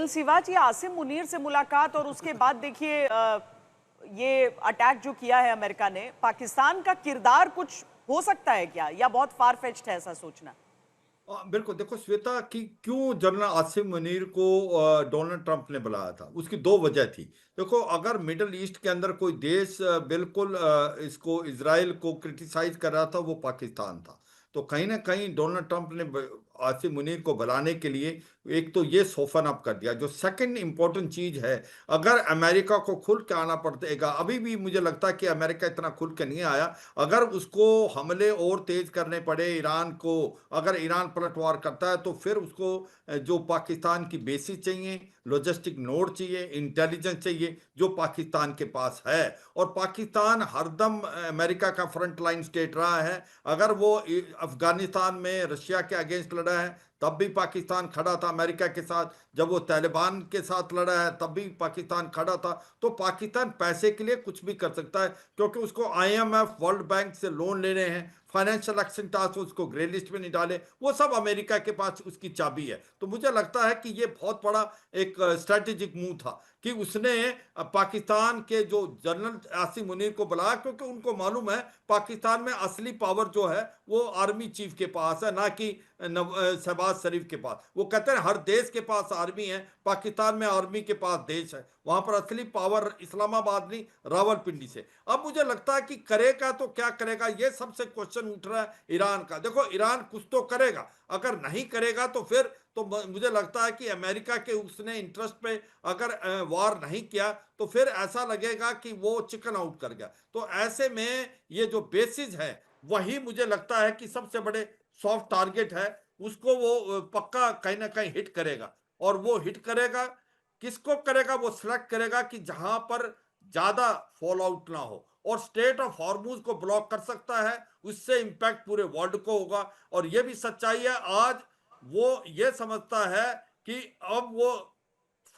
General Siwach, ये आसिम मुनीर से मुलाकात और उसके बाद देखिए ये अटैक जो किया है अमेरिका ने, पाकिस्तान का किरदार कुछ हो सकता है क्या, या बहुत फार फेच्ड है ऐसा सोचना? बिल्कुल देखो श्वेता कि क्यों जनरल आसिम मुनीर को डोनाल्ड ट्रंप ने बुलाया था, उसकी दो वजह थी। देखो, अगर मिडल ईस्ट के अंदर कोई देश बिल्कुल इसको इजराइल को क्रिटिसाइज कर रहा था, वो पाकिस्तान था। तो कहीं ना कहीं डोनाल्ड ट्रंप ने आसिम मुनीर को बुलाने के लिए एक तो ये सोफन अप कर दिया। जो सेकंड इंपॉर्टेंट चीज है, अगर अमेरिका को खुल के आना पड़ेगा, अभी भी मुझे लगता है कि अमेरिका इतना खुल के नहीं आया। अगर उसको हमले और तेज करने पड़े ईरान को, अगर ईरान पलटवार करता है, तो फिर उसको जो पाकिस्तान की बेसिस चाहिए, लॉजिस्टिक नोड चाहिए, इंटेलिजेंस चाहिए, जो पाकिस्तान के पास है। और पाकिस्तान हरदम अमेरिका का फ्रंट लाइन स्टेट रहा है। अगर वो अफगानिस्तान में रशिया के अगेंस्ट लड़ा है, तब भी पाकिस्तान खड़ा था अमेरिका के साथ। जब वो तालिबान के साथ लड़ा है, तब भी पाकिस्तान खड़ा था। तो पाकिस्तान पैसे के लिए कुछ भी कर सकता है, क्योंकि उसको आईएमएफ, वर्ल्ड बैंक से लोन लेने हैं। फाइनेंशियल एक्शन टास्क फोर्स को ग्रे लिस्ट में नहीं डाले, वो सब अमेरिका के पास उसकी चाबी है। तो मुझे लगता है कि ये बहुत बड़ा एक स्ट्रेटेजिक मूव था कि उसने पाकिस्तान के जो जनरल आसिम मुनीर को बुलाया, क्योंकि उनको मालूम है पाकिस्तान में असली पावर जो है वो आर्मी चीफ के पास है, ना कि शहबाज शरीफ के पास। वो कहते हैं हर देश के पास आर्मी है, पाकिस्तान में आर्मी के पास देश है। वहां पर असली पावर इस्लामाबाद नहीं, रावलपिंडी से। अब मुझे लगता है कि करेगा तो क्या करेगा, ये सबसे क्वेश्चन उठ रहा है ईरान का। देखो, ईरान कुछ तो करेगा, अगर नहीं करेगा तो फिर तो मुझे लगता है कि अमेरिका के उसने इंटरेस्ट पे अगर वार नहीं किया, तो फिर ऐसा लगेगा कि वो चिकन आउट कर गया। तो ऐसे में ये जो बेसिस है, वही मुझे लगता है कि सबसे बड़े सॉफ्ट टारगेट है। उसको वो पक्का कहीं ना कहीं हिट करेगा। और वो हिट करेगा, किसको करेगा, वो सिलेक्ट करेगा कि जहां पर ज्यादा फॉल आउट ना हो। और स्टेट ऑफ हॉर्मूज को ब्लॉक कर सकता है, उससे इंपैक्ट पूरे वर्ल्ड को होगा। और ये भी सच्चाई है, आज वो ये समझता है कि अब वो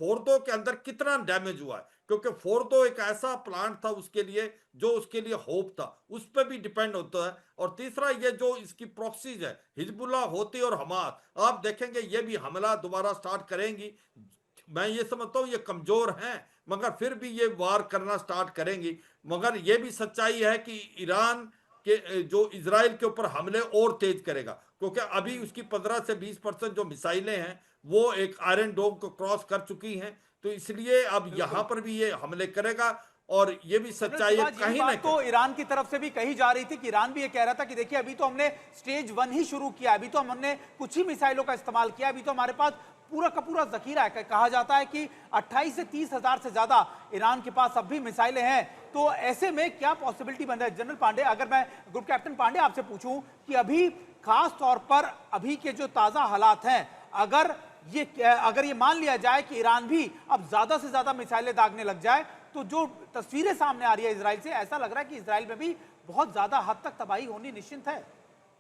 फोर्दो के अंदर कितना डैमेज हुआ है, क्योंकि फोर्दो एक ऐसा प्लांट था उसके लिए, जो उसके लिए होप था, उस पर भी डिपेंड होता है। और तीसरा, ये जो इसकी प्रॉक्सीज है, हिजबुल्लाह, होती और हमास, आप देखेंगे ये भी हमला दोबारा स्टार्ट करेंगी। मैं ये समझता हूँ ये कमजोर हैं, मगर फिर भी ये वार करना स्टार्ट करेंगी। मगर ये भी सच्चाई है कि ईरान के जो इजराइल के ऊपर हमले और तेज करेगा, क्योंकि अभी उसकी 15 से 20% जो मिसाइलें हैं वो एक आयरन डोम को क्रॉस कर चुकी हैं। तो इसलिए अब यहां बिल्कुल। पर भी ये हमले करेगा। और ये भी जनरल सच्चाई है सिवाज, यही कहीं ना बात तो कहीं। ईरान की तरफ से भी कही जा रही थी कि ईरान भी ये कह रहा था कि देखिए अभी तो हमने स्टेज 1 ही शुरू किया, अभी तो हमने कुछ ही मिसाइलों का इस्तेमाल किया, अभी तो हमारे पास पूरा का पूरा जखीरा है। कहा जाता है कि 28 से 30 हजार से ज्यादा ईरान के पास अब भी मिसाइलें हैं। तो ऐसे में क्या पॉसिबिलिटी बन रहा है जनरल पांडे, अगर मैं ग्रुप कैप्टन पांडे आपसे पूछूं कि अभी खास तौर पर अभी के जो ताजा हालात हैं, अगर ये मान लिया जाए कि ईरान भी अब ज्यादा से ज्यादा मिसाइलें दागने लग जाए, तो जो तस्वीरें सामने आ रही है इजराइल से, ऐसा लग रहा है कि इजराइल में भी बहुत ज्यादा हद तक तबाही होनी निश्चित है।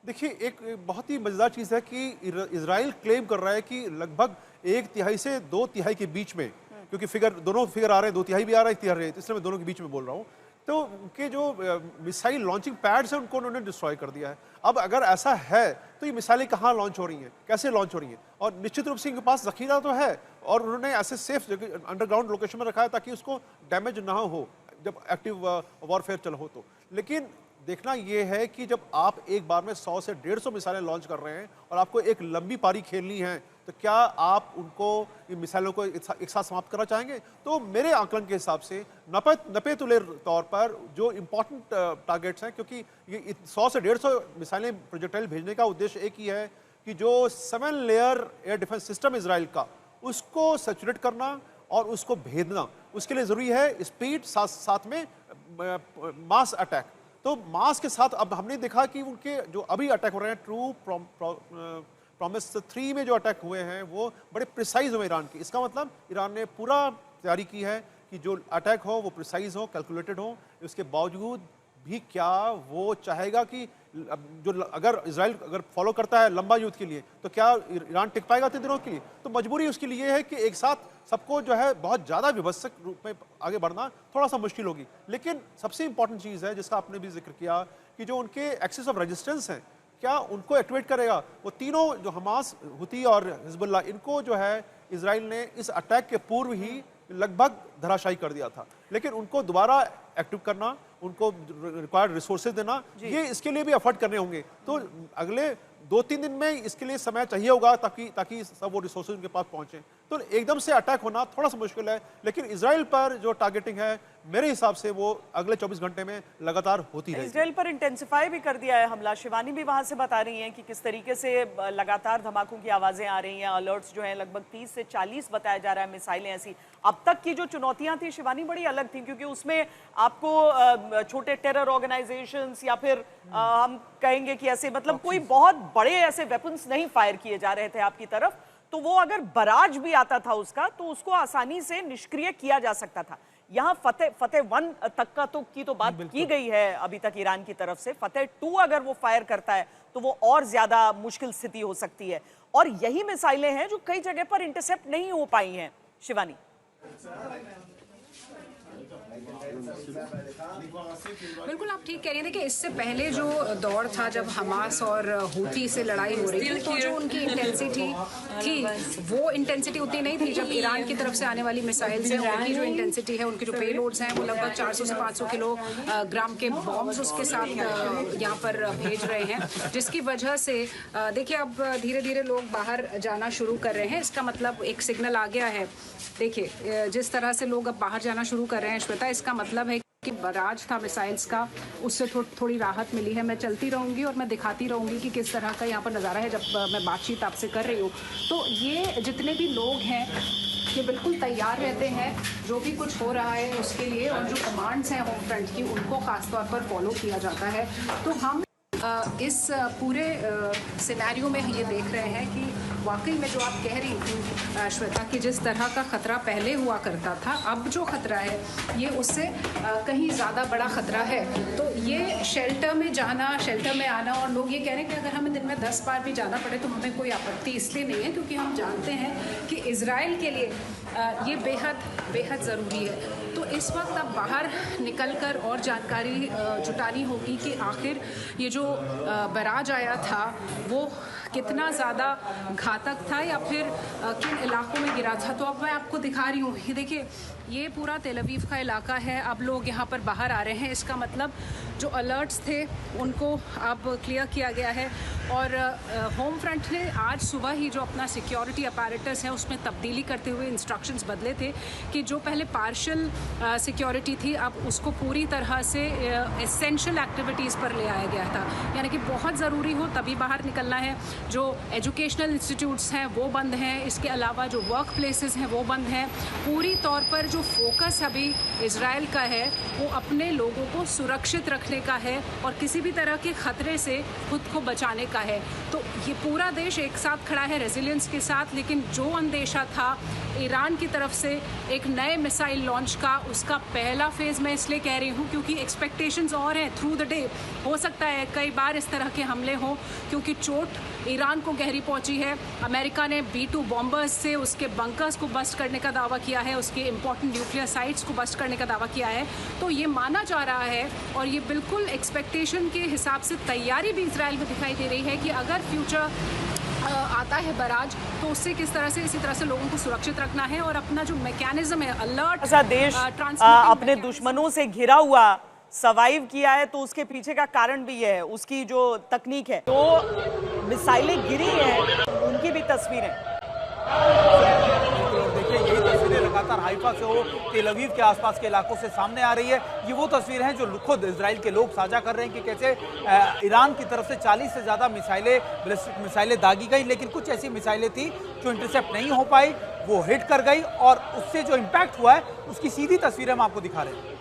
देखिए, एक बहुत ही मजेदार चीज है कि इजराइल क्लेम कर रहा है कि लगभग 1/3 से 2/3 के बीच में, क्योंकि दोनों फिगर आ रहे हैं, 2/3 भी आ रहा है, 1/3 आ रहा है, इसलिए मैं दोनों के बीच में बोल रहा हूँ। तो उनके जो मिसाइल लॉन्चिंग पैड्स हैं उनको उन्होंने डिस्ट्रॉय कर दिया है। अब अगर ऐसा है तो ये मिसाइलें कहाँ लॉन्च हो रही हैं, कैसे लॉन्च हो रही हैं? और निश्चित रूप से इनके पास जखीरा तो है, और उन्होंने ऐसे सेफ जगह अंडरग्राउंड लोकेशन में रखा है ताकि उसको डैमेज ना हो जब एक्टिव वॉरफेयर चल हो तो। लेकिन देखना यह है कि जब आप एक बार में 100 से 150 मिसाइलें लॉन्च कर रहे हैं और आपको एक लंबी पारी खेलनी है, तो क्या आप उनको, इन मिसाइलों को एक साथ समाप्त करना चाहेंगे? तो मेरे आकलन के हिसाब से नपे तुले तौर पर जो इंपॉर्टेंट टारगेट्स हैं, क्योंकि ये 100 से 150 मिसाइलें प्रोजेक्टाइल भेजने का उद्देश्य एक ही है कि जो 7 layer air defence system Israel का, उसको सैचुरेट करना और उसको भेदना। उसके लिए जरूरी है स्पीड, साथ में मास अटैक। तो मास के साथ अब हमने देखा कि उनके जो अभी अटैक हो रहे हैं, ट्रू प्रॉमिस 3 में जो अटैक हुए हैं वो बड़े प्रिसाइज हुए ईरान की। इसका मतलब ईरान ने पूरा तैयारी की है कि जो अटैक हो वो प्रिसाइज हो, कैलकुलेटेड हो। उसके बावजूद भी क्या वो चाहेगा कि जो अगर इजराइल अगर फॉलो करता है लंबा युद्ध के लिए, तो क्या ईरान टिक पाएगा इतने दिनों के लिए? तो मजबूरी उसके लिए है कि एक साथ सबको जो है बहुत ज़्यादा विभत्सक रूप में आगे बढ़ना थोड़ा सा मुश्किल होगी। लेकिन सबसे इंपॉर्टेंट चीज़ है जिसका आपने भी जिक्र किया कि जो उनके एक्सेस ऑफ रेजिस्टेंस हैं, क्या उनको एक्टिवेट करेगा? वो तीनों जो हमास, हुती और हिजबुल्लाह, इनको जो है इसराइल ने इस अटैक के पूर्व ही लगभग धराशायी कर दिया था, लेकिन उनको दोबारा एक्टिव करना, उनको रिक्वायर्ड रिसोर्सेज देना, ये इसके लिए भी एफर्ट करने होंगे। तो अगले 2-3 दिन में इसके लिए समय चाहिए होगा ताकि सब वो रिसोर्सेज उनके पास पहुंचे। तो एकदम से अटैक होना थोड़ा सा मुश्किल है, लेकिन इजराइल पर जो टारगेटिंग है मेरे हिसाब से वो अगले 24 घंटे में लगातार होती रहेगी। इजराइल पर इंटेंसिफाई भी कर दिया है हमला। शिवानी भी वहां से बता रही हैं कि किस तरीके से लगातार धमाकों की आवाजें आ रही हैं। अलर्ट्स जो हैं लगभग 30 से 40 बताया जा रहा है मिसाइलें ऐसी। अब तक की जो चुनौतियां थी शिवानी बड़ी अलग थी, क्योंकि उसमें आपको छोटे टेरर ऑर्गेनाइजेशंस या फिर हम कहेंगे कि ऐसे मतलब कोई बहुत बड़े ऐसे वेपन्स नहीं फायर किए जा रहे थे आपकी तरफ, तो वो अगर बराज भी आता था उसका तो उसको आसानी से निष्क्रिय किया जा सकता था। यहाँ फतेह 1 तक का की तो बात की गई है अभी तक ईरान की तरफ से। फतेह 2 अगर वो फायर करता है तो वो और ज्यादा मुश्किल स्थिति हो सकती है, और यही मिसाइलें हैं जो कई जगह पर इंटरसेप्ट नहीं हो पाई हैं। शिवानी, बिल्कुल आप ठीक कह रही हैं। देखिए, इससे पहले जो दौर था जब हमास और हूती से लड़ाई हो रही थी, तो जो उनकी इंटेंसिटी थी वो इंटेंसिटी उतनी नहीं थी। जब ईरान की तरफ से आने वाली मिसाइल्स हैं, उनकी जो इंटेंसिटी है, उनके जो पेलोड्स हैं, वो लगभग 400 से 500 किलोग्राम के बॉम्ब्स उसके साथ यहाँ पर भेज रहे हैं, जिसकी वजह से देखिए अब धीरे धीरे लोग बाहर जाना शुरू कर रहे हैं। इसका मतलब एक सिग्नल आ गया है। देखिए, जिस तरह से लोग अब बाहर जाना शुरू कर रहे हैं श्वेता, इसका मतलब है कि बराज था मिसाइल्स का, उससे थोड़ी राहत मिली है। मैं चलती रहूंगी और मैं दिखाती रहूंगी कि किस तरह का यहाँ पर नज़ारा है जब मैं बातचीत आपसे कर रही हूँ। तो ये जितने भी लोग हैं ये बिल्कुल तैयार रहते हैं जो भी कुछ हो रहा है उसके लिए, और जो कमांड्स हैं होम फ्रंट की उनको खासतौर पर फॉलो किया जाता है। तो हम इस पूरे सिनेरियो में ये देख रहे हैं कि वाकई में जो आप कह रही थी श्वेता कि जिस तरह का ख़तरा पहले हुआ करता था, अब जो ख़तरा है ये उससे कहीं ज़्यादा बड़ा ख़तरा है। तो ये शेल्टर में जाना, शेल्टर में आना, और लोग ये कह रहे हैं कि अगर हमें दिन में 10 बार भी जाना पड़े तो हमें कोई आपत्ति इसलिए नहीं है क्योंकि हम जानते हैं कि इज़राइल के लिए ये बेहद ज़रूरी है। तो इस वक्त अब बाहर निकलकर और जानकारी जुटानी होगी कि आखिर ये जो बराज आया था वो कितना ज़्यादा घातक था या फिर किन इलाकों में गिरा था। तो अब मैं आपको दिखा रही हूँ, ये देखिए, ये पूरा तेल अवीव का इलाका है। अब लोग यहाँ पर बाहर आ रहे हैं, इसका मतलब जो अलर्ट्स थे उनको अब क्लियर किया गया है। और होम फ्रंट ने आज सुबह ही जो अपना सिक्योरिटी अपैरेटस है उसमें तब्दीली करते हुए इंस्ट्रक्शंस बदले थे कि जो पहले पार्शियल सिक्योरिटी थी अब उसको पूरी तरह से एसेंशियल एक्टिविटीज़ पर ले आया गया था, यानी कि बहुत ज़रूरी हो तभी बाहर निकलना है। जो एजुकेशनल इंस्टीट्यूट्स हैं वो बंद हैं, इसके अलावा जो वर्क प्लेसेस हैं वो बंद हैं। पूरी तौर पर जो फोकस अभी इजराइल का है वो अपने लोगों को सुरक्षित रखने का है और किसी भी तरह के खतरे से खुद को बचाने का है। तो ये पूरा देश एक साथ खड़ा है रेजिलियंस के साथ। लेकिन जो अंदेशा था ईरान की तरफ से एक नए मिसाइल लॉन्च का, उसका पहला फेज़ मैं इसलिए कह रही हूँ क्योंकि एक्सपेक्टेशंस और हैं थ्रू द डे। हो सकता है कई बार इस तरह के हमले हों क्योंकि चोट ईरान को गहरी पहुंची है। अमेरिका ने B-2 बॉम्बर्स से उसके बंकर्स को बस्ट करने का दावा किया है, उसके इंपॉर्टेंट न्यूक्लियर साइट्स को बस्ट करने का दावा किया है। तो ये माना जा रहा है और ये बिल्कुल एक्सपेक्टेशन के हिसाब से तैयारी भी इजराइल में दिखाई दे रही है कि अगर फ्यूचर आता है बराज तो उससे किस तरह से इसी तरह से लोगों को सुरक्षित रखना है और अपना जो मैकेनिज्म है अलर्ट। ऐसा देश अपने दुश्मनों से घिरा हुआ सर्वाइव किया है तो उसके पीछे का कारण भी है उसकी जो तकनीक है। तो मिसाइलें गिरी हैं उनकी भी तस्वीरें देखिए, यही तस्वीरें लगातार हाइफा से हो तेल अवीव के आसपास के इलाकों से सामने आ रही है। ये वो तस्वीरें हैं जो खुद इजराइल के लोग साझा कर रहे हैं कि कैसे ईरान की तरफ से 40 से ज़्यादा बैलिस्टिक मिसाइलें दागी गई, लेकिन कुछ ऐसी मिसाइलें थी जो इंटरसेप्ट नहीं हो पाई, वो हिट कर गई और उससे जो इम्पैक्ट हुआ है उसकी सीधी तस्वीरें हम आपको दिखा रहे हैं।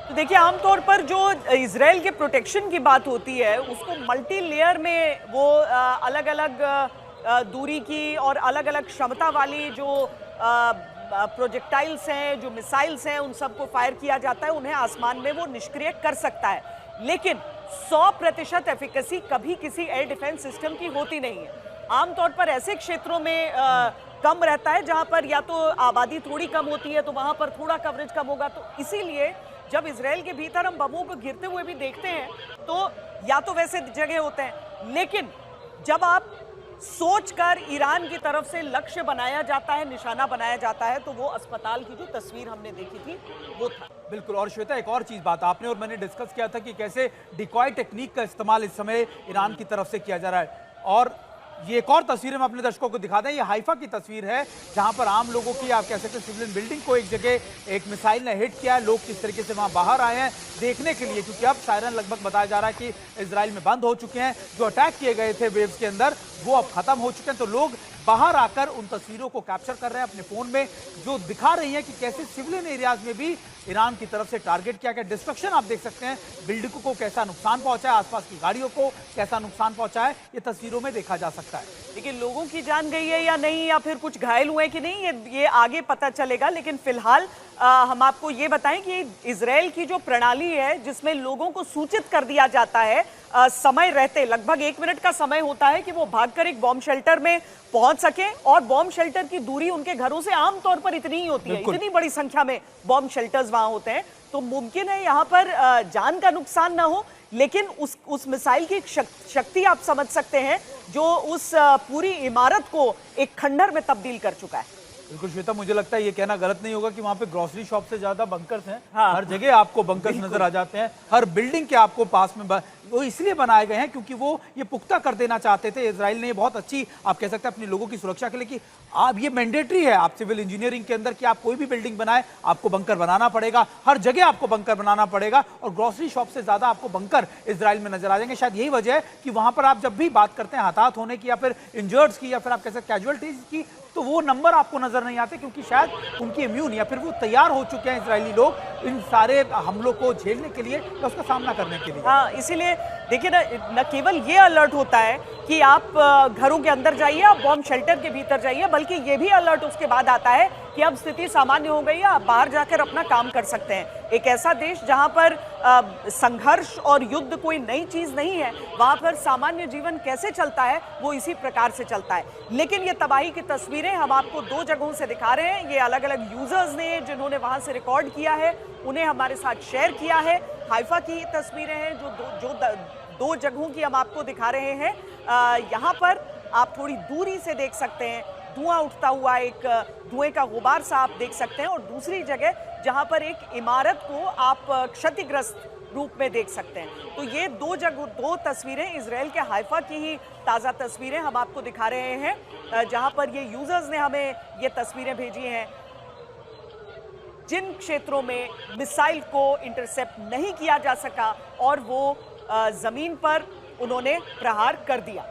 तो देखिए, आमतौर पर जो इजराइल के प्रोटेक्शन की बात होती है उसको मल्टी लेयर में वो अलग अलग दूरी की और अलग अलग क्षमता वाली जो प्रोजेक्टाइल्स हैं, जो मिसाइल्स हैं, उन सबको फायर किया जाता है। उन्हें आसमान में वो निष्क्रिय कर सकता है, लेकिन 100% एफिकेसी कभी किसी एयर डिफेंस सिस्टम की होती नहीं है। आमतौर पर ऐसे क्षेत्रों में कम रहता है जहां पर या तो आबादी थोड़ी कम होती है तो वहां पर थोड़ा कवरेज कम होगा। तो इसीलिए जब इजराइल के भीतर हम बमों को गिरते हुए भी देखते हैं तो या तो वैसे जगह होते हैं, लेकिन जब आप सोचकर ईरान की तरफ से लक्ष्य बनाया जाता है, निशाना बनाया जाता है, तो वो अस्पताल की जो तस्वीर हमने देखी थी वो था। बिल्कुल। और श्वेता, एक और चीज बात आपने और मैंने डिस्कस किया था कि कैसे डिकॉय टेक्निक का इस्तेमाल इस समय ईरान की तरफ से किया जा रहा है। और ये एक और तस्वीर हम अपने दर्शकों को दिखा दें। ये हाइफा की तस्वीर है जहां पर आम लोगों की, आप कह सकते हैं, सिविलियन बिल्डिंग को एक जगह एक मिसाइल ने हिट किया है। लोग किस तरीके से वहां बाहर आए हैं देखने के लिए, क्योंकि अब सायरन लगभग बताया जा रहा है कि इजराइल में बंद हो चुके हैं। जो अटैक किए गए थे वेव्स के अंदर वो अब खत्म हो चुके हैं। तो लोग बाहर आकर उन तस्वीरों को कैप्चर कर रहे हैं अपने फोन में, जो दिखा रही है कि कैसे सिविलियन एरियाज में भी ईरान की तरफ से टारगेट किया गया। डिस्ट्रक्शन आप देख सकते हैं, बिल्डिंगों को कैसा नुकसान पहुंचा है, आसपास की गाड़ियों को कैसा नुकसान पहुंचा है, ये तस्वीरों में देखा जा सकता है। लेकिन लोगों की जान गई है या नहीं, या फिर कुछ घायल हुए कि नहीं, ये आगे पता चलेगा। लेकिन फिलहाल हम आपको ये बताएं कि इजराइल की जो प्रणाली है जिसमें लोगों को सूचित कर दिया जाता है समय रहते, लगभग 1 मिनट का समय होता है कि वो भागकर एक बॉम्ब शेल्टर में पहुंच सके। और बॉम्ब शेल्टर की दूरी उनके घरों से आमतौर पर इतनी ही होती है, इतनी बड़ी संख्या में बॉम्ब शेल्टर्स वहां होते हैं, तो मुमकिन है यहाँ पर जान का नुकसान ना हो। लेकिन उस मिसाइल की शक्ति आप समझ सकते हैं जो उस पूरी इमारत को एक खंडहर में तब्दील कर चुका है। बिल्कुल श्वेता, मुझे लगता है ये कहना गलत नहीं होगा कि वहाँ पे ग्रोसरी शॉप से ज्यादा बंकर्स हैं। हाँ। हर जगह आपको बंकर्स नजर आ जाते हैं, हर बिल्डिंग के आपको पास में वो इसलिए बनाए गए हैं क्योंकि वो ये पुख्ता कर देना चाहते थे इजराइल ने। बहुत अच्छी, आप कह सकते हैं, अपने लोगों की सुरक्षा के लिए कि आप, ये मैंडेटरी है आप सिविल इंजीनियरिंग के अंदर कि आप कोई भी बिल्डिंग बनाए आपको बंकर बनाना पड़ेगा, हर जगह आपको बंकर बनाना पड़ेगा। और ग्रोसरी शॉप से ज्यादा आपको बंकर इजराइल में नजर आ जाएंगे। शायद यही वजह है कि वहां पर आप जब भी बात करते हैं हताहत होने की या फिर इंजर्ड्स की या फिर आप कह सकते हैं कैजुअलिटीज की, तो वो नंबर आपको नजर नहीं आते, क्योंकि शायद उनकी इम्यून या फिर वो तैयार हो चुके हैं इजरायली लोग इन सारे हमलों को झेलने के लिए या उसका सामना करने के लिए। हाँ, इसीलिए देखिए न केवल ये अलर्ट होता है कि आप घरों के अंदर जाइए, आप बॉम्ब शेल्टर के भीतर जाइए, बल्कि ये भी अलर्ट उसके बाद आता है कि अब स्थिति सामान्य हो गई है, आप बाहर जाकर अपना काम कर सकते हैं। एक ऐसा देश जहां पर संघर्ष और युद्ध कोई नई चीज नहीं है, वहां पर सामान्य जीवन कैसे चलता है वो इसी प्रकार से चलता है। लेकिन ये तबाही की तस्वीरें हम आपको 2 जगहों से दिखा रहे हैं। ये अलग अलग यूजर्स ने जिन्होंने वहां से रिकॉर्ड किया है, उन्हें हमारे साथ शेयर किया है। हाइफा की तस्वीरें हैं जो 2 जगहों की हम आपको दिखा रहे हैं। यहाँ पर आप थोड़ी दूरी से देख सकते हैं धुआं उठता हुआ, एक धुएं का गुबार सा आप देख सकते हैं। और दूसरी जगह जहां पर एक इमारत को आप क्षतिग्रस्त रूप में देख सकते हैं। तो ये 2 तस्वीरें इजराइल के हाइफा की ही ताज़ा तस्वीरें हम आपको दिखा रहे हैं, जहां पर ये यूजर्स ने हमें ये तस्वीरें भेजी हैं जिन क्षेत्रों में मिसाइल को इंटरसेप्ट नहीं किया जा सका और वो जमीन पर उन्होंने प्रहार कर दिया।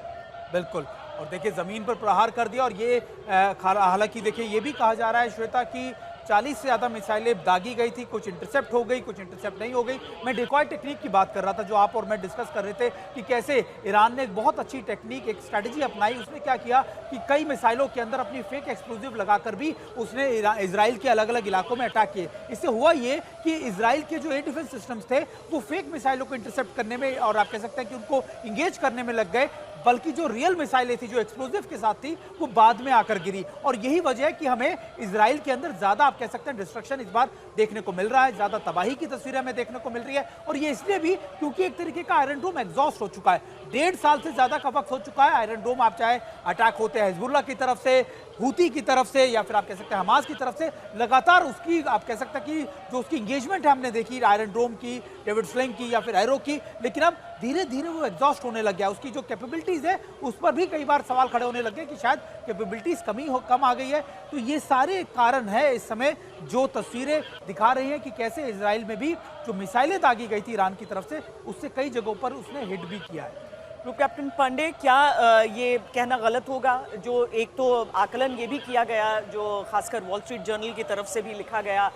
बिल्कुल। और देखिए जमीन पर प्रहार कर दिया। और ये हालांकि देखिए ये भी कहा जा रहा है श्वेता कि 40 से ज़्यादा मिसाइलें दागी गई थी, कुछ इंटरसेप्ट हो गई, कुछ इंटरसेप्ट नहीं हो गई। मैं डिकॉय टेक्निक की बात कर रहा था जो आप और मैं डिस्कस कर रहे थे कि कैसे ईरान ने एक बहुत अच्छी टेक्निक, एक स्ट्रैटेजी अपनाई। उसने क्या किया कि कई मिसाइलों के अंदर अपनी फेक एक्सप्लोजिव लगाकर भी उसने इजराइल के अलग अलग इलाकों में अटैक किए। इससे हुआ ये कि इजराइल के जो एयर डिफेंस सिस्टम्स थे वो फेक मिसाइलों को इंटरसेप्ट करने में और आप कह सकते हैं कि उनको इंगेज करने में लग गए, बल्कि जो रियल मिसाइलें थी जो एक्सप्लोजिव के साथ थी वो बाद में आकर गिरी। और यही वजह है कि हमें इजराइल के अंदर ज्यादा, आप कह सकते हैं, डिस्ट्रक्शन इस बार देखने को मिल रहा है, ज्यादा तबाही की तस्वीरें हमें देखने को मिल रही है। और ये इसलिए भी क्योंकि एक तरीके का आयरन डोम एग्जॉस्ट हो चुका है, 1.5 साल से ज्यादा का वक्त हो चुका है। आयरन डोम, आप चाहे अटैक होते हैं हिजबुल्लाह की तरफ से, हूती की तरफ से या फिर आप कह सकते हैं हमास की तरफ से, लगातार उसकी आप कह सकते हैं कि जो उसकी इंगेजमेंट है हमने देखी आयरन डोम की, डेविड स्लिंग की या फिर एरो की, लेकिन अब धीरे धीरे वो एग्जॉस्ट होने लग गया। उसकी जो कैपेबिलिटीज है उस पर भी कई बार सवाल खड़े होने लगे कि शायद कैपेबिलिटीज कम आ गई है। तो ये सारे कारण है इस समय जो तस्वीरें दिखा रही हैं कि कैसे इजराइल में भी जो मिसाइलें दागी गई थी ईरान की तरफ से, उससे कई जगहों पर उसने हिट भी किया है। तो कैप्टन पांडे, क्या ये कहना गलत होगा, जो एक तो आकलन ये भी किया गया जो खासकर वॉल स्ट्रीट जर्नल की तरफ से भी लिखा गया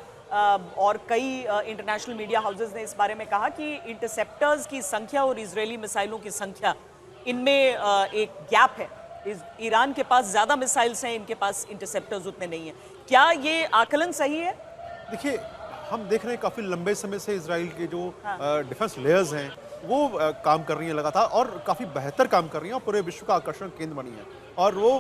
और कई इंटरनेशनल मीडिया हाउसेस ने इस बारे में कहा कि इंटरसेप्टर्स की संख्या और इजरायली मिसाइलों की संख्या, इनमें एक गैप है। ईरान के पास ज़्यादा मिसाइल्स हैं, इनके पास इंटरसेप्टर्स उतने नहीं हैं। क्या ये आकलन सही है? देखिए, हम देख रहे हैं काफ़ी लंबे समय से इजराइल के जो डिफेंस लेयर्स हैं वो काम कर रही हैं लगातार और काफ़ी बेहतर काम कर रही हैं और पूरे विश्व का आकर्षण केंद्र बनी है। और वो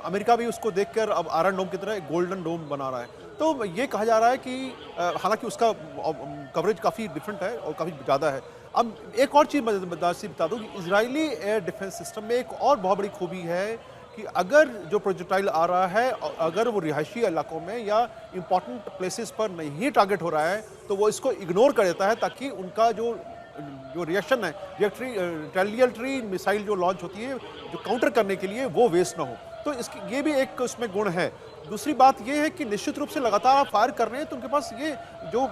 अमेरिका भी उसको देखकर अब आयरन डोम की तरह एक गोल्डन डोम बना रहा है। तो ये कहा जा रहा है कि हालांकि उसका कवरेज काफ़ी डिफरेंट है और काफ़ी ज़्यादा है। अब एक और चीज़ बता दूं कि इजरायली एयर डिफेंस सिस्टम में एक और बहुत बड़ी खूबी है कि अगर जो प्रोजेक्टाइल आ रहा है, अगर वो रिहायशी इलाकों में या इंपॉर्टेंट प्लेसेस पर नहीं टारगेट हो रहा है, तो वो इसको इग्नोर कर देता है, ताकि उनका जो रिएक्शन है, रिटेलिएटरी मिसाइल जो लॉन्च होती है जो काउंटर करने के लिए, वो वेस्ट ना हो। तो इसकी ये भी एक उसमें गुण है। दूसरी बात ये है कि निश्चित रूप से लगातार आप फायर कर रहे हैं, तो उनके पास ये जो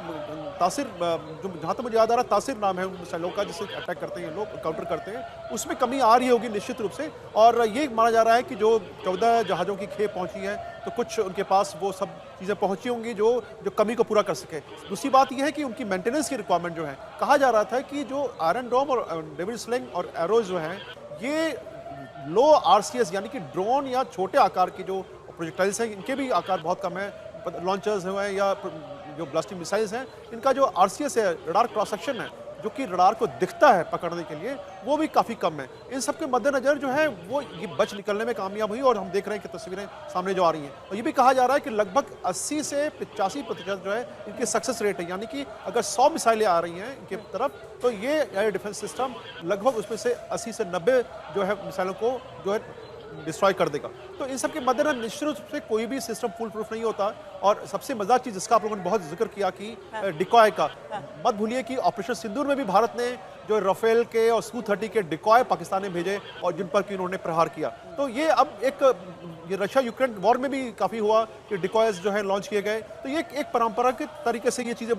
तासिर, जो जहाँ तक मुझे याद आ रहा है तासिर नाम है उन मिसाइलों का, जिससे अटैक करते हैं लोग, काउंटर करते हैं, उसमें कमी आ रही होगी निश्चित रूप से। और ये माना जा रहा है कि जो 14 जहाज़ों की खेप पहुंची है, तो कुछ उनके पास वो सब चीज़ें पहुंची होंगी जो कमी को पूरा कर सके। दूसरी बात यह है कि उनकी मेंटेनेंस की रिक्वायरमेंट जो है, कहा जा रहा था कि जो आयरन डोम और डेविड स्लिंग और एरोज जो हैं, ये लो RCS यानी कि ड्रोन या छोटे आकार के जो प्रोजेक्टाइल्स हैं, इनके भी आकार बहुत कम है, लॉन्चर्स हुए या जो ब्लास्टिंग मिसाइल्स हैं, इनका जो RCS है, रडार क्रॉस सेक्शन है, जो कि रडार को दिखता है पकड़ने के लिए, वो भी काफ़ी कम है। इन सब के मद्देनज़र जो है वो ये बच निकलने में कामयाब हुई, और हम देख रहे हैं कि तस्वीरें सामने जो आ रही हैं। और ये भी कहा जा रहा है कि लगभग 80 से 85% जो है इनकी सक्सेस रेट है, यानी कि अगर 100 मिसाइलें आ रही हैं इनके तरफ, तो ये एयर डिफेंस सिस्टम लगभग उसमें से 80 से 90 जो है मिसाइलों को जो है डिस्ट्रॉय कर देगा। तो इन सब के मद्देनजर निश्चित रूप से कोई भी सिस्टम फुल प्रूफ नहीं होता। और सबसे मजेदार चीज जिसका आप लोगों ने बहुत जिक्र किया कि डिकॉय का, मत भूलिए कि ऑपरेशन सिंदूर में भी भारत ने जो राफेल के और Su-30 के डिकॉय पाकिस्तान में भेजे, और जिन पर कि उन्होंने प्रहार किया। तो ये अब ये रशिया यूक्रेन वॉर में भी काफी हुआ कि डिकॉयज जो है लॉन्च किए गए। तो ये एक परंपरा के तरीके से ये चीजें